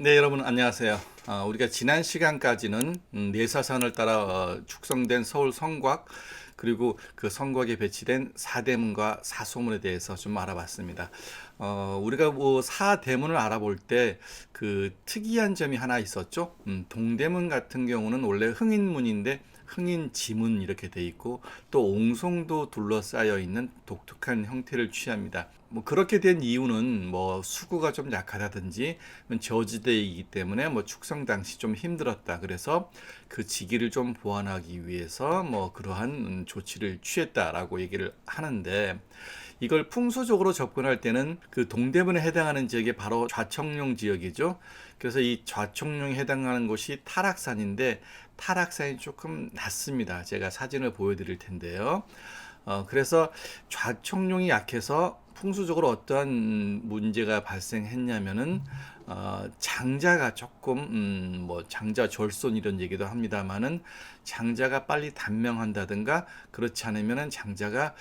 네, 여러분 안녕하세요. 우리가 지난 시간까지는 내사선을 따라 축성된 서울 성곽 그리고 그 성곽에 배치된 사대문과 사소문에 대해서 좀 알아봤습니다. 우리가 뭐 사대문을 알아볼 때 그 특이한 점이 하나 있었죠. 동대문 같은 경우는 원래 흥인문인데 흥인지문 이렇게 돼 있고 또 옹송도 둘러싸여 있는 독특한 형태를 취합니다. 뭐 그렇게 된 이유는 뭐 수구가 좀 약하다든지 저지대이기 때문에 뭐 축성 당시 좀 힘들었다. 그래서 그 지기를 좀 보완하기 위해서 뭐 그러한 조치를 취했다라고 얘기를 하는데, 이걸 풍수적으로 접근할 때는 그 동대문에 해당하는 지역이 바로 좌청룡 지역이죠. 그래서 이 좌청룡에 해당하는 곳이 타락산인데 타락산이 조금 낮습니다. 제가 사진을 보여드릴 텐데요. 그래서 좌청룡이 약해서 풍수적으로 어떠한 문제가 발생했냐면은 장자가 조금 뭐 장자 절손 이런 얘기도 합니다만은 장자가 빨리 단명한다든가 그렇지 않으면은 장자가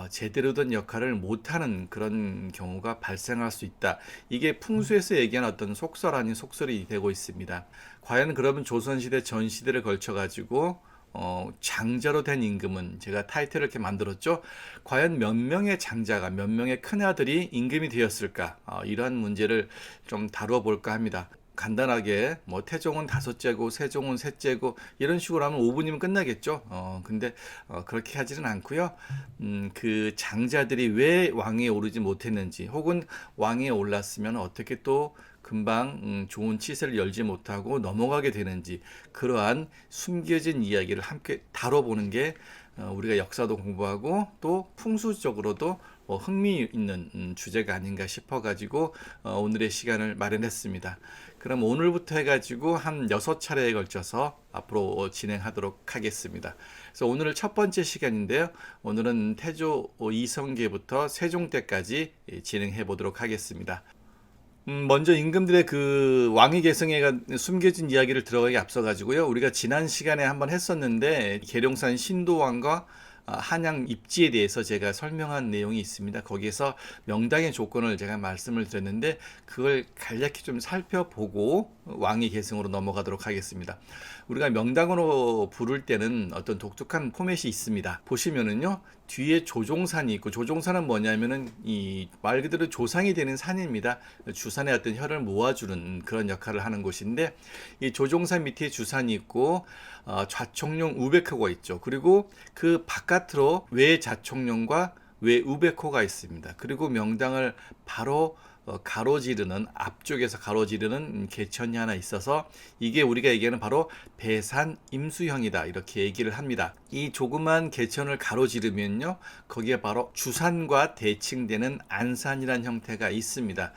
제대로 된 역할을 못하는 그런 경우가 발생할 수 있다. 이게 풍수에서 얘기한 어떤 속설 아닌 속설이 되고 있습니다. 과연 그러면 조선시대 전시대를 걸쳐 가지고 장자로 된 임금은, 제가 타이틀을 이렇게 만들었죠. 과연 몇 명의 장자가, 몇 명의 큰아들이 임금이 되었을까? 이러한 문제를 좀 다루어 볼까 합니다. 간단하게 뭐 태종은 다섯째고 세종은 셋째고 이런 식으로 하면 5분이면 끝나겠죠. 근데 그렇게 하지는 않고요. 그 장자들이 왜 왕위에 오르지 못했는지, 혹은 왕위에 올랐으면 어떻게 또 금방 좋은 치세를 열지 못하고 넘어가게 되는지, 그러한 숨겨진 이야기를 함께 다뤄보는 게 우리가 역사도 공부하고 또 풍수적으로도 흥미 있는 주제가 아닌가 싶어 가지고 오늘의 시간을 마련했습니다. 그럼 오늘부터 해가지고 한 6차례에 걸쳐서 앞으로 진행하도록 하겠습니다. 그래서 오늘 첫 번째 시간인데요. 오늘은 태조 이성계부터 세종 때까지 진행해 보도록 하겠습니다. 먼저 임금들의 그 왕위 계승에 숨겨진 이야기를 들어가기 앞서 가지고요. 우리가 지난 시간에 한번 했었는데 계룡산 신도왕과 한양 입지에 대해서 제가 설명한 내용이 있습니다. 거기에서 명당의 조건을 제가 말씀을 드렸는데 그걸 간략히 좀 살펴보고 왕위 계승으로 넘어가도록 하겠습니다. 우리가 명당으로 부를 때는 어떤 독특한 포맷이 있습니다. 보시면은요, 뒤에 조종산이 있고, 조종산은 뭐냐면은 이 말 그대로 조상이 되는 산입니다. 주산의 어떤 혈을 모아주는 그런 역할을 하는 곳인데, 이 조종산 밑에 주산이 있고 좌청룡 우백호가 있죠. 그리고 그 바깥으로 외좌청룡과 외우백호가 있습니다. 그리고 명당을 바로 가로지르는, 앞쪽에서 가로지르는 개천이 하나 있어서 이게 우리가 얘기하는 바로 배산 임수형이다, 이렇게 얘기를 합니다. 이 조그만 개천을 가로지르면요, 거기에 바로 주산과 대칭되는 안산이라는 형태가 있습니다.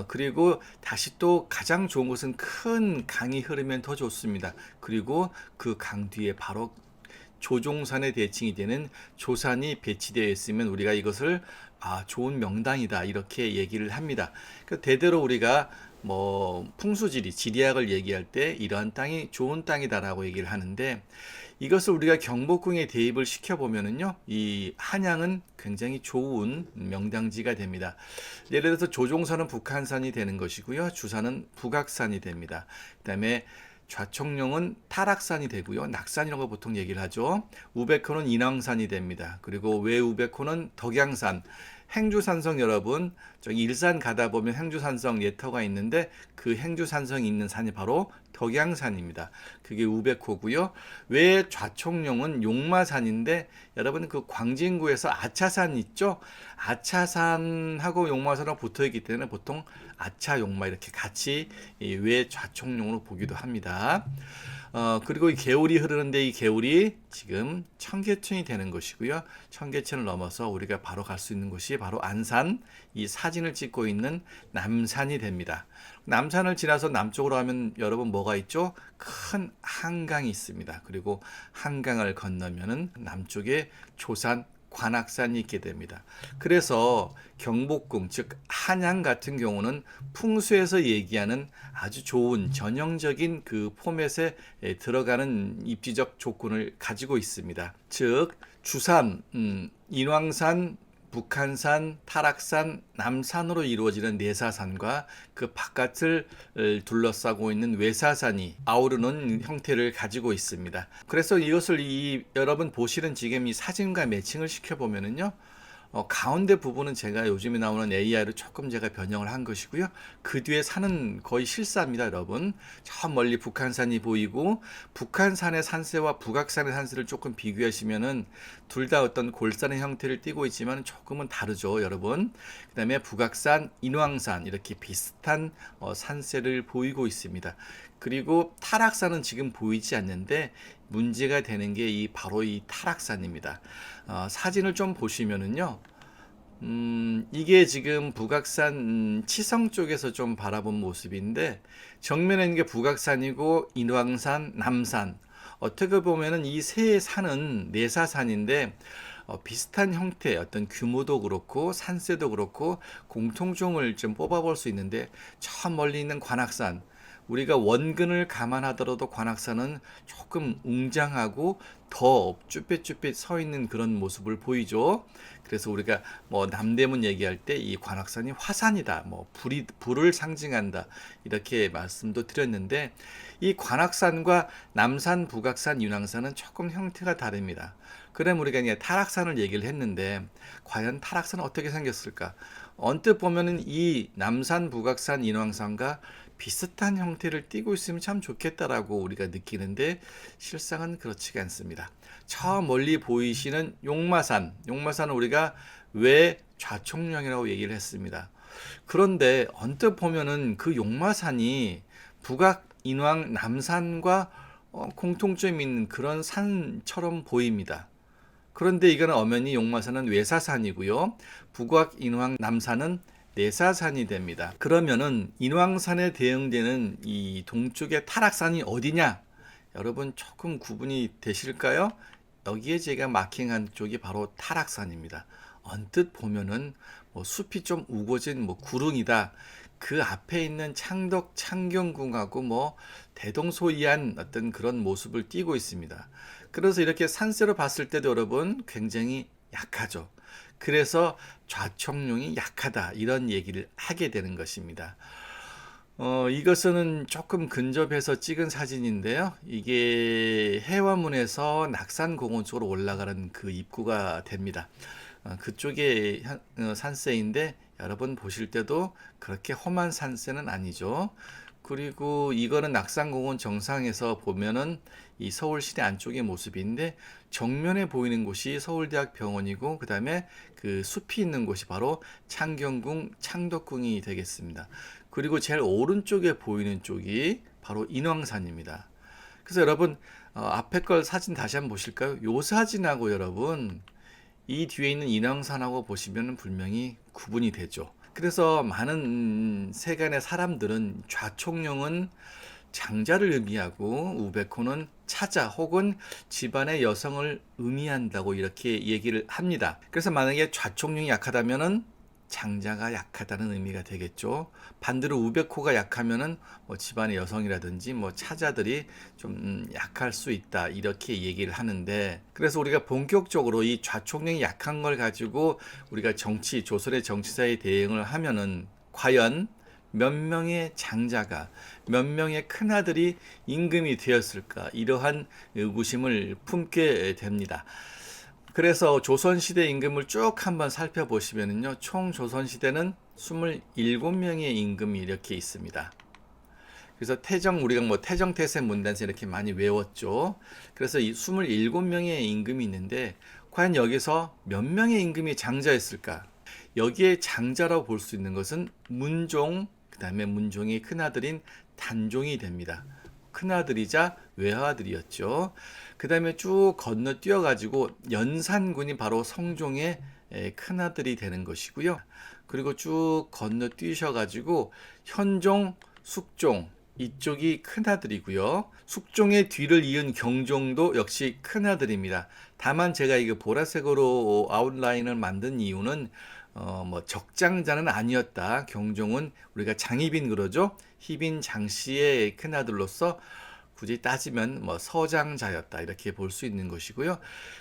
그리고 다시 또 가장 좋은 것은 큰 강이 흐르면 더 좋습니다. 그리고 그 강 뒤에 바로 조종산의 대칭이 되는 조산이 배치되어 있으면 우리가 이것을 좋은 명당이다, 이렇게 얘기를 합니다. 대대로 우리가 뭐 풍수지리, 지리학을 얘기할 때 이러한 땅이 좋은 땅이다라고 얘기를 하는데, 이것을 우리가 경복궁에 대입을 시켜보면은요, 이 한양은 굉장히 좋은 명당지가 됩니다. 예를 들어서 조종산은 북한산이 되는 것이고요, 주산은 북악산이 됩니다. 그다음에 좌청룡은 타락산이 되고요, 낙산이라고 보통 얘기를 하죠. 우백호는 인왕산이 됩니다. 그리고 외우백호는 덕양산. 행주산성, 여러분 저기 일산 가다 보면 행주산성 예터가 있는데 그 행주산성이 있는 산이 바로 덕양산입니다. 그게 우백호고요. 외 좌청룡은 용마산인데, 여러분 그 광진구에서 아차산 있죠? 아차산하고 용마산하고 붙어있기 때문에 보통 아차 용마 이렇게 같이 외 좌청룡으로 보기도 합니다. 그리고 이 개울이 흐르는데 이 개울이 지금 청계천이 되는 것이고요. 청계천을 넘어서 우리가 바로 갈 수 있는 곳이 바로 안산, 이 사진을 찍고 있는 남산이 됩니다. 남산을 지나서 남쪽으로 하면 여러분 뭐가 있죠? 큰 한강이 있습니다. 그리고 한강을 건너면은 남쪽에 조산, 관악산이 있게 됩니다. 그래서 경복궁, 즉 한양 같은 경우는 풍수에서 얘기하는 아주 좋은 전형적인 그 포맷에 들어가는 입지적 조건을 가지고 있습니다. 즉 주산, 인왕산, 북한산, 타락산, 남산으로 이루어지는 내사산과 그 바깥을 둘러싸고 있는 외사산이 아우르는 형태를 가지고 있습니다. 그래서 이것을 여러분 보시는 지금 이 사진과 매칭을 시켜보면은요. 가운데 부분은 제가 요즘에 나오는 AI로 조금 제가 변형을 한 것이고요. 그 뒤에 산은 거의 실사입니다, 여러분. 저 멀리 북한산이 보이고 북한산의 산세와 북악산의 산세를 조금 비교하시면은 둘 다 어떤 골산의 형태를 띠고 있지만 조금은 다르죠, 여러분. 그다음에 북악산, 인왕산 이렇게 비슷한 산세를 보이고 있습니다. 그리고 타락산은 지금 보이지 않는데 문제가 되는 게 바로 이 타락산입니다. 사진을 좀 보시면은요. 이게 지금 북악산 치성 쪽에서 좀 바라본 모습인데 정면에 있는 게 북악산이고 인왕산, 남산. 어떻게 보면은 이 세 산은 내사산인데 비슷한 형태, 어떤 규모도 그렇고 산세도 그렇고 공통점을 좀 뽑아볼 수 있는데 저 멀리 있는 관악산. 우리가 원근을 감안하더라도 관악산은 조금 웅장하고 더 쭈뼛쭈뼛 서 있는 그런 모습을 보이죠. 그래서 우리가 뭐 남대문 얘기할 때 이 관악산이 화산이다, 뭐 불을 상징한다 이렇게 말씀도 드렸는데 이 관악산과 남산, 북악산, 인왕산은 조금 형태가 다릅니다. 그럼 우리가 이제 타락산을 얘기를 했는데 과연 타락산은 어떻게 생겼을까? 언뜻 보면은 이 남산, 북악산, 인왕산과 비슷한 형태를 띠고 있으면 참 좋겠다라고 우리가 느끼는데 실상은 그렇지가 않습니다. 저 멀리 보이시는 용마산은 우리가 왜 좌총령이라고 얘기를 했습니다. 그런데 언뜻 보면은 그 용마산이 북악, 인왕, 남산과 공통점이 있는 그런 산처럼 보입니다. 그런데 이거는 엄연히 용마산은 외사산이고요. 북악, 인왕, 남산은 내사산이 됩니다. 그러면은 인왕산에 대응되는 이 동쪽의 타락산이 어디냐? 여러분 조금 구분이 되실까요? 여기에 제가 마킹한 쪽이 바로 타락산입니다. 언뜻 보면은 뭐 숲이 좀 우거진 뭐 구릉이다. 그 앞에 있는 창덕, 창경궁하고 뭐 대동소이한 어떤 그런 모습을 띠고 있습니다. 그래서 이렇게 산세로 봤을 때도 여러분 굉장히 약하죠. 그래서 좌총룡이 약하다 이런 얘기를 하게 되는 것입니다. 이것은 조금 근접해서 찍은 사진인데요. 이게 해화문에서 낙산공원 쪽으로 올라가는 그 입구가 됩니다. 그쪽에 산세인데 여러분 보실 때도 그렇게 험한 산세는 아니죠. 그리고 이거는 낙산공원 정상에서 보면은 이 서울시내 안쪽의 모습인데 정면에 보이는 곳이 서울대학 병원이고 그 다음에 그 숲이 있는 곳이 바로 창경궁, 창덕궁이 되겠습니다. 그리고 제일 오른쪽에 보이는 쪽이 바로 인왕산입니다. 그래서 여러분 앞에 걸 사진 다시 한번 보실까요? 요 사진하고 여러분 이 뒤에 있는 인왕산하고 보시면 분명히 구분이 되죠. 그래서 많은 세간의 사람들은 좌총령은 장자를 의미하고 우베코는 차자 혹은 집안의 여성을 의미한다고 이렇게 얘기를 합니다. 그래서 만약에 좌총령이 약하다면은 장자가 약하다는 의미가 되겠죠. 반대로 우베코가 약하면은 뭐 집안의 여성이라든지 뭐 차자들이 좀 약할 수 있다 이렇게 얘기를 하는데 그래서 우리가 본격적으로 이 좌총령이 약한 걸 가지고 우리가 조선의 정치사에 대응을 하면은 과연 몇 명의 장자가 몇 명의 큰아들이 임금이 되었을까 이러한 의구심을 품게 됩니다. 그래서 조선시대 임금을 쭉 한번 살펴보시면요. 총 조선시대는 27명의 임금이 이렇게 있습니다. 그래서 우리가 뭐 태정태세 문단세 이렇게 많이 외웠죠. 그래서 이 27명의 임금이 있는데 과연 여기서 몇 명의 임금이 장자였을까? 여기에 장자라고 볼 수 있는 것은 문종, 그 다음에 문종의 큰아들인 단종이 됩니다. 큰아들이자 외아들이었죠. 그 다음에 쭉 건너뛰어 가지고 연산군이 바로 성종의 큰아들이 되는 것이고요. 그리고 쭉 건너뛰셔 가지고 현종, 숙종 이쪽이 큰아들이고요. 숙종의 뒤를 이은 경종도 역시 큰아들입니다. 다만 제가 이거 보라색으로 아웃라인을 만든 이유는 뭐 적장자는 아니었다. 경종은 우리가 장희빈 그러죠. 희빈 장씨의 큰아들로서 굳이 따지면 뭐 서장자였다 이렇게 볼 수 있는 것이고요.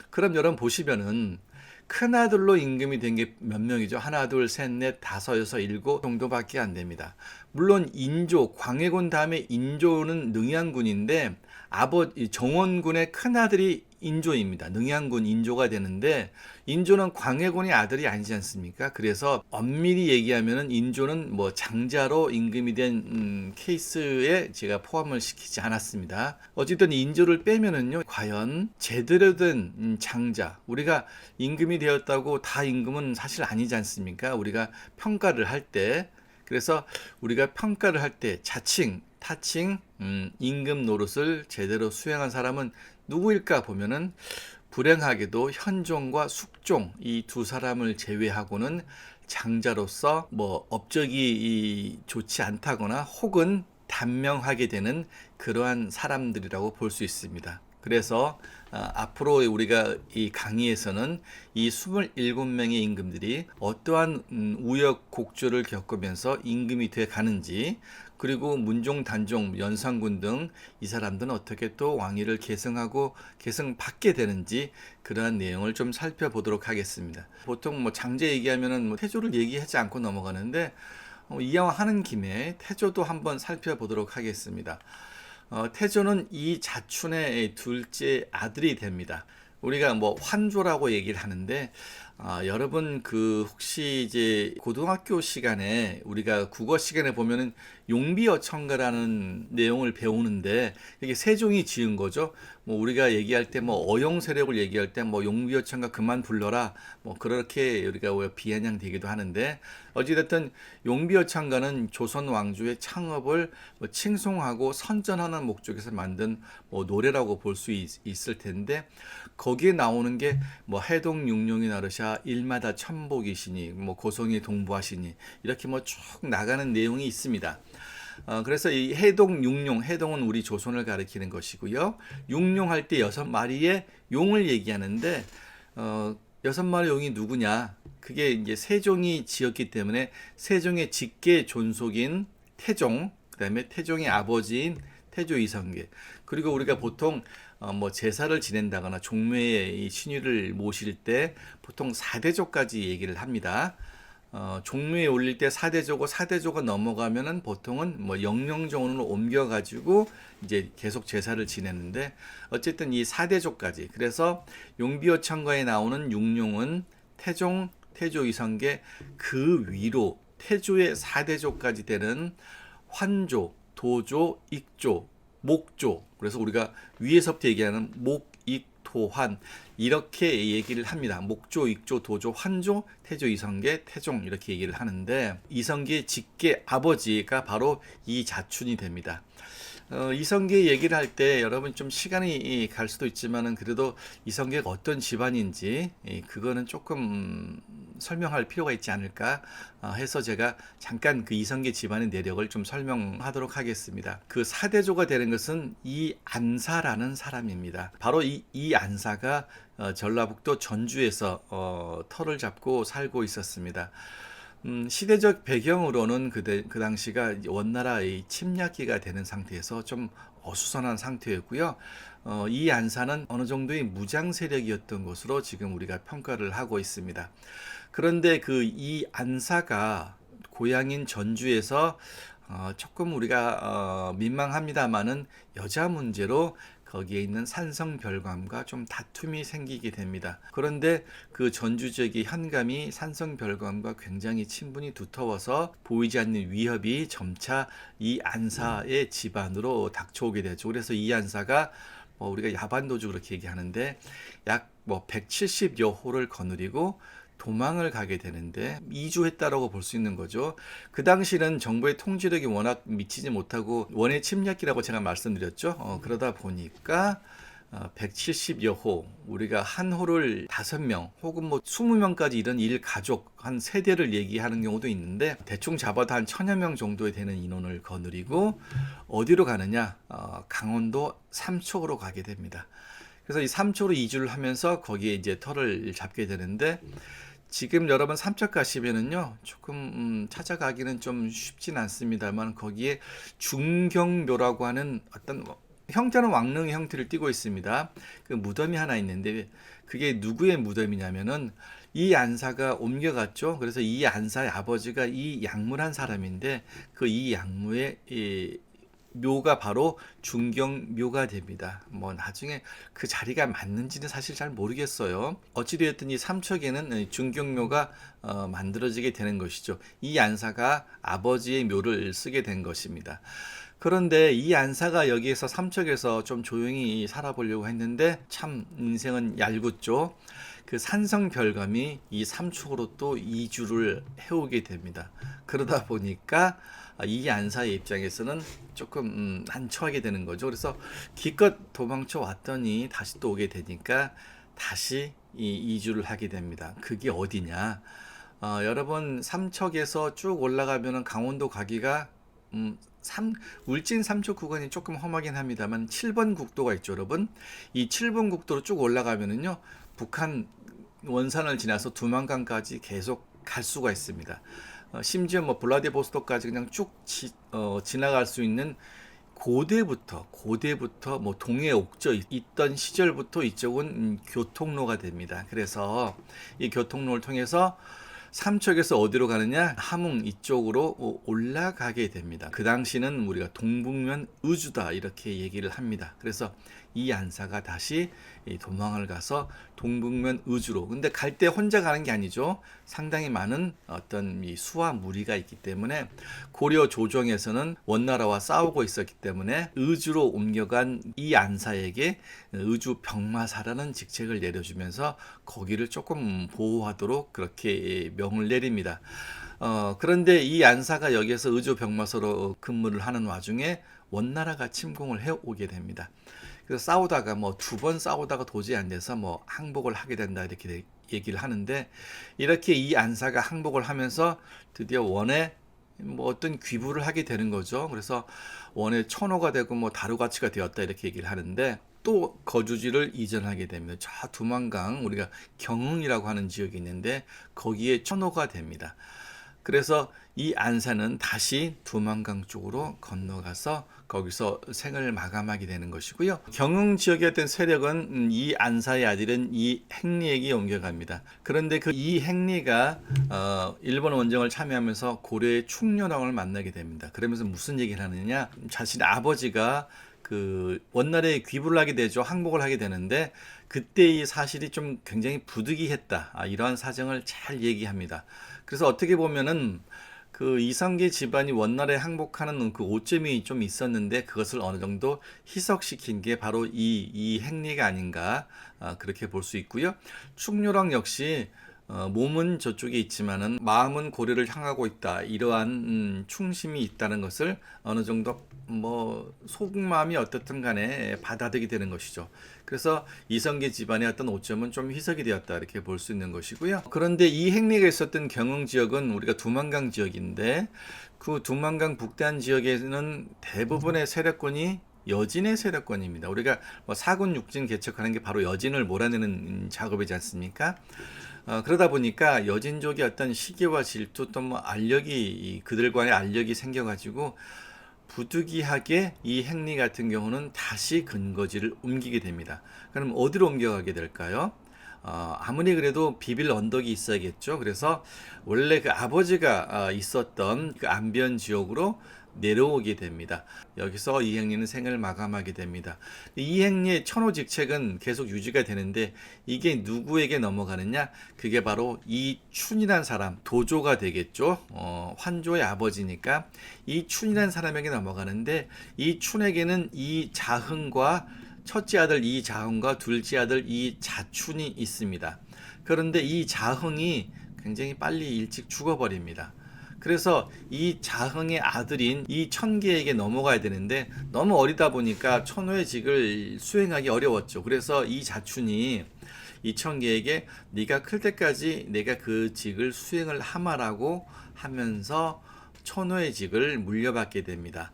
그럼 여러분 보시면은 큰아들로 임금이 된 게 몇 명이죠? 하나, 둘, 셋, 넷, 다섯, 여섯, 일곱 정도밖에 안 됩니다. 물론 인조, 광해군 다음에 인조는 능양군인데 아버지 정원군의 큰아들이 인조입니다. 능양군 인조가 되는데 인조는 광해군의 아들이 아니지 않습니까? 그래서 엄밀히 얘기하면은 인조는 뭐 장자로 임금이 된 케이스에 제가 포함을 시키지 않았습니다. 어쨌든 인조를 빼면은요, 과연 제대로 된 장자, 우리가 임금이 되었다고 다 임금은 사실 아니지 않습니까? 우리가 평가를 할 때, 그래서 우리가 평가를 할 때 자칭, 타칭, 임금 노릇을 제대로 수행한 사람은 누구일까 보면은 불행하게도 현종과 숙종 이 두 사람을 제외하고는 장자로서 뭐 업적이 좋지 않다거나 혹은 단명하게 되는 그러한 사람들이라고 볼 수 있습니다. 그래서 앞으로 우리가 이 강의에서는 이 27명의 임금들이 어떠한 우여곡절을 겪으면서 임금이 돼 가는지, 그리고 문종, 단종, 연산군 등 이 사람들은 어떻게 또 왕위를 계승하고 계승받게 되는지 그러한 내용을 좀 살펴보도록 하겠습니다. 보통 뭐 장제 얘기하면은 뭐 태조를 얘기하지 않고 넘어가는데 이왕 하는 김에 태조도 한번 살펴보도록 하겠습니다. 태조는 이 자춘의 둘째 아들이 됩니다. 우리가 뭐 환조라고 얘기를 하는데 여러분 그 혹시 이제 고등학교 시간에 우리가 국어 시간에 보면은 용비어천가라는 내용을 배우는데 이게 세종이 지은 거죠. 뭐 우리가 얘기할 때 뭐 어용 세력을 얘기할 때 뭐 용비어천가 그만 불러라 뭐 그렇게 우리가 비아냥되기도 하는데 어찌됐든 용비어천가는 조선 왕조의 창업을 뭐 칭송하고 선전하는 목적에서 만든 뭐 노래라고 볼 수 있을 텐데 거기에 나오는 게 뭐 해동 육룡이 나르샤 일마다 천복이시니 뭐 고성이 동부하시니 이렇게 뭐 쭉 나가는 내용이 있습니다. 그래서 이 해동 육룡, 해동은 우리 조선을 가리키는 것이고요. 육룡할 때 6마리의 용을 얘기하는데 6마리 용이 누구냐? 그게 이제 세종이 지었기 때문에 세종의 직계 존속인 태종, 그다음에 태종의 아버지인 태조 이성계, 그리고 우리가 보통 뭐 제사를 지낸다거나 종묘에 이 신유를 모실 때 보통 4대조까지 얘기를 합니다. 종묘에 올릴 때 4대조고 4대조가 넘어가면은 보통은 뭐 영령종으로 옮겨가지고 이제 계속 제사를 지내는데 어쨌든 이 4대조까지, 그래서 용비어천가에 나오는 육룡은 태종, 태조 이성계, 그 위로 태조의 4대조까지 되는 환조, 도조, 익조, 목조, 그래서 우리가 위에서부터 얘기하는 목, 익, 토, 환 이렇게 얘기를 합니다. 목조, 익조, 도조, 환조, 태조, 이성계, 태종 이렇게 얘기를 하는데 이성계의 직계 아버지가 바로 이 자춘이 됩니다. 이성계 얘기를 할 때 여러분 좀 시간이 갈 수도 있지만은 그래도 이성계가 어떤 집안인지 그거는 조금 설명할 필요가 있지 않을까 해서 제가 잠깐 그 이성계 집안의 내력을 좀 설명하도록 하겠습니다. 그 사대조가 되는 것은 이 안사라는 사람입니다. 바로 이 안사가 전라북도 전주에서 터를 잡고 살고 있었습니다. 시대적 배경으로는 그 당시가 원나라의 침략기가 되는 상태에서 좀 어수선한 상태였고요. 이 안사는 어느 정도의 무장 세력이었던 것으로 지금 우리가 평가를 하고 있습니다. 그런데 그 이 안사가 고향인 전주에서 조금 우리가 민망합니다만은 여자 문제로 거기에 있는 산성별감과 좀 다툼이 생기게 됩니다. 그런데 그 전주 지역의 현감이 산성별감과 굉장히 친분이 두터워서 보이지 않는 위협이 점차 이 안사의 집안으로 닥쳐오게 되죠. 그래서 이 안사가 우리가 야반도주 그렇게 얘기하는데 약 뭐 170여 호를 거느리고 도망을 가게 되는데 이주했다라고 볼 수 있는 거죠. 그 당시는 정부의 통제력이 워낙 미치지 못하고 원의 침략기라고 제가 말씀드렸죠. 그러다 보니까 170여 호, 우리가 한 호를 5명 혹은 뭐 20명까지 이런 일가족 한 세대를 얘기하는 경우도 있는데 대충 잡아도 한 1000여 명 정도 되는 인원을 거느리고 어디로 가느냐? 강원도 삼척으로 가게 됩니다. 그래서 이 삼척으로 이주를 하면서 거기에 이제 터를 잡게 되는데 지금 여러분 삼척 가시면은요 조금 찾아가기는 좀 쉽진 않습니다만 거기에 중경묘라고 하는 어떤 형태는 왕릉의 형태를 띠고 있습니다. 그 무덤이 하나 있는데 그게 누구의 무덤이냐면은 이 안사가 옮겨갔죠. 그래서 이 안사의 아버지가 이 양무란 사람인데 그 이 양무의 이 묘가 바로 중경묘가 됩니다. 뭐 나중에 그 자리가 맞는지는 사실 잘 모르겠어요. 어찌되었든 이 삼척에는 중경묘가 만들어지게 되는 것이죠. 이 안사가 아버지의 묘를 쓰게 된 것입니다. 그런데 이 안사가 여기에서 삼척에서 좀 조용히 살아보려고 했는데 참 인생은 얄궂죠. 그 산성별감이 이 삼척으로 또 이주를 해오게 됩니다. 그러다 보니까 이 안사의 입장에서는 조금 난처하게 되는 거죠. 그래서 기껏 도망쳐 왔더니 다시 또 오게 되니까 다시 이 이주를 하게 됩니다. 그게 어디냐? 여러분 삼척에서 쭉 올라가면은 강원도 가기가 울진 삼척 구간이 조금 험하긴 합니다만 7번 국도가 있죠, 여러분. 이 7번 국도로 쭉 올라가면은요, 북한 원산을 지나서 두만강까지 계속 갈 수가 있습니다. 심지어 뭐 블라디보스토크까지 그냥 쭉 지나갈 수 있는 고대부터 뭐 동해 옥저 있던 시절부터 이쪽은 교통로가 됩니다. 그래서 이 교통로를 통해서 삼척에서 어디로 가느냐? 함흥 이쪽으로 올라가게 됩니다. 그 당시는 우리가 동북면 의주다 이렇게 얘기를 합니다. 그래서 이 안사가 다시 도망을 가서 동북면 의주로. 근데 갈 때 혼자 가는 게 아니죠. 상당히 많은 어떤 이 수와 무리가 있기 때문에 고려 조정에서는 원나라와 싸우고 있었기 때문에 의주로 옮겨간 이 안사에게 의주 병마사라는 직책을 내려주면서 거기를 조금 보호하도록 그렇게 명을 내립니다. 그런데 이 안사가 여기에서 의주 병마사로 근무를 하는 와중에 원나라가 침공을 해오게 됩니다. 그래서 싸우다가 뭐 2번 싸우다가 도저히 안 돼서 뭐 항복을 하게 된다 이렇게 얘기를 하는데 이렇게 이 안사가 항복을 하면서 드디어 원에 뭐 어떤 귀부를 하게 되는 거죠. 그래서 원의 천호가 되고 뭐 다루가치가 되었다 이렇게 얘기를 하는데 또 거주지를 이전하게 됩니다. 저 두만강 우리가 경흥이라고 하는 지역이 있는데 거기에 천호가 됩니다. 그래서 이 안사는 다시 두만강 쪽으로 건너가서 거기서 생을 마감하게 되는 것이고요. 경흥 지역의 어떤 세력은 이 안사의 아들은 이 행리에게 옮겨갑니다. 그런데 그 이 행리가 일본 원정을 참여하면서 고려의 충렬왕을 만나게 됩니다. 그러면서 무슨 얘기를 하느냐? 자신의 아버지가 그 원나라에 귀부를 하게 되죠. 항복을 하게 되는데 그때 이 사실이 좀 굉장히 부득이했다. 이러한 사정을 잘 얘기합니다. 그래서 어떻게 보면은 그 이성계 집안이 원나라에 항복하는 그 오점이 좀 있었는데 그것을 어느 정도 희석시킨 게 바로 이 행리가 아닌가 그렇게 볼 수 있고요. 충렬왕 역시 몸은 저쪽에 있지만은 마음은 고려를 향하고 있다. 이러한 충심이 있다는 것을 어느 정도 뭐 속마음이 어떻든 간에 받아들이게 되는 것이죠. 그래서 이성계 집안의 어떤 오점은 좀 희석이 되었다 이렇게 볼 수 있는 것이고요. 그런데 이 행리가 있었던 경흥 지역은 우리가 두만강 지역인데 그 두만강 북단 지역에는 대부분의 세력권이 여진의 세력권입니다. 우리가 뭐 사군 육진 개척하는 게 바로 여진을 몰아내는 작업이지 않습니까? 그러다 보니까 여진족의 어떤 시기와 질투 또 뭐 알력이 그들과의 알력이 생겨가지고 부득이하게 이 행리 같은 경우는 다시 근거지를 옮기게 됩니다. 그럼 어디로 옮겨가게 될까요? 아무리 그래도 비빌 언덕이 있어야겠죠. 그래서 원래 그 아버지가 있었던 그 안변 지역으로 내려오게 됩니다. 여기서 이행리는 생을 마감하게 됩니다. 이행리의 천호 직책은 계속 유지가 되는데 이게 누구에게 넘어가느냐? 그게 바로 이춘이란 사람, 도조가 되겠죠. 환조의 아버지니까 이춘이란 사람에게 넘어가는데 이춘에게는 이자흥과 첫째 아들 이자흥과 둘째 아들 이자춘이 있습니다. 그런데 이자흥이 굉장히 빨리 일찍 죽어버립니다. 그래서 이 자흥의 아들인 이 천계에게 넘어가야 되는데 너무 어리다 보니까 천호의 직을 수행하기 어려웠죠. 그래서 이 자춘이 이 천계에게 네가 클 때까지 내가 그 직을 수행을 하마라고 하면서 천호의 직을 물려받게 됩니다.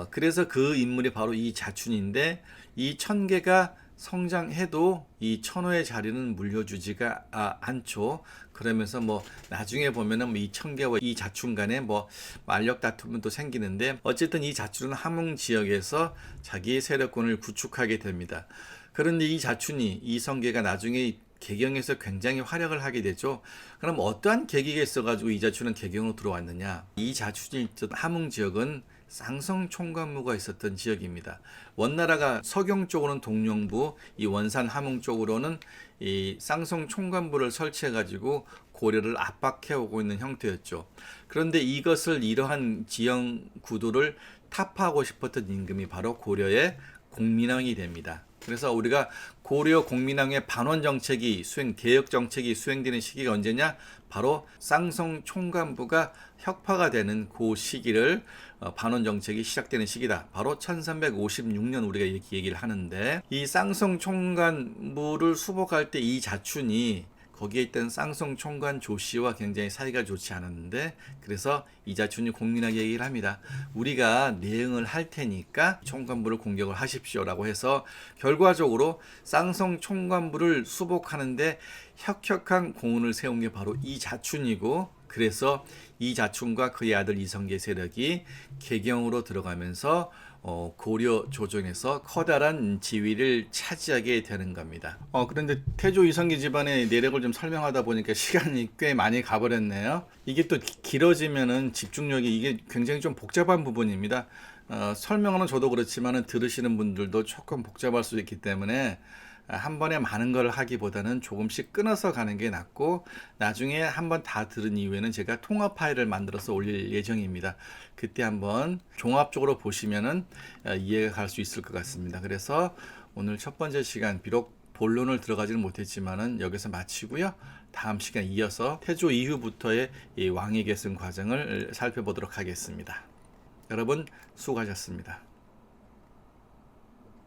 그래서 그 인물이 바로 이 자춘인데 이 천계가 성장해도 이 천호의 자리는 물려주지가 않죠. 그러면서 뭐 나중에 보면은 이 청계와 이 자춘 간에 뭐 만력 다툼은 또 생기는데, 어쨌든 이 자춘은 함흥 지역에서 자기의 세력권을 구축하게 됩니다. 그런데 이 자춘이, 이 성계가 나중에 개경에서 굉장히 활약을 하게 되죠. 그럼 어떠한 계기가 있어가지고 이 자춘은 개경으로 들어왔느냐? 이 자춘이 있던 함흥 지역은 쌍성 총관무가 있었던 지역입니다. 원나라가 서경 쪽으로는 동령부, 이 원산 함흥 쪽으로는 이 쌍성 총관부를 설치해가지고 고려를 압박해오고 있는 형태였죠. 그런데 이것을, 이러한 지형 구도를 타파하고 싶었던 임금이 바로 고려의 공민왕이 됩니다. 그래서 우리가 고려 공민왕의 반원 정책이 개혁 정책이 수행되는 시기가 언제냐? 바로 쌍성 총관부가 혁파가 되는 그 시기를 반원 정책이 시작되는 시기다. 바로 1356년 우리가 이렇게 얘기를 하는데, 이 쌍성 총관부를 수복할 때 이 자춘이 거기에 있던 쌍성 총관 조씨와 굉장히 사이가 좋지 않았는데, 그래서 이자춘이 공민왕에게 얘기를 합니다. 우리가 내응을 할 테니까 총관부를 공격을 하십시오라고 해서 결과적으로 쌍성 총관부를 수복하는데 혁혁한 공헌을 세운 게 바로 이자춘이고, 그래서 이자춘과 그의 아들 이성계 세력이 개경으로 들어가면서 고려 조정에서 커다란 지위를 차지하게 되는 겁니다. 그런데 태조 이성계 집안의 내력을 좀 설명하다 보니까 시간이 꽤 많이 가버렸네요. 이게 또 길어지면은 집중력이, 이게 굉장히 좀 복잡한 부분입니다. 설명하는 저도 그렇지만은 들으시는 분들도 조금 복잡할 수 있기 때문에 한 번에 많은 걸 하기보다는 조금씩 끊어서 가는 게 낫고, 나중에 한번 다 들은 이후에는 제가 통합 파일을 만들어서 올릴 예정입니다. 그때 한번 종합적으로 보시면은 이해가 갈 수 있을 것 같습니다. 그래서 오늘 첫 번째 시간, 비록 본론을 들어가지는 못했지만은 여기서 마치고요. 다음 시간 이어서 태조 이후부터의 이 왕위 계승 과정을 살펴보도록 하겠습니다. 여러분 수고하셨습니다.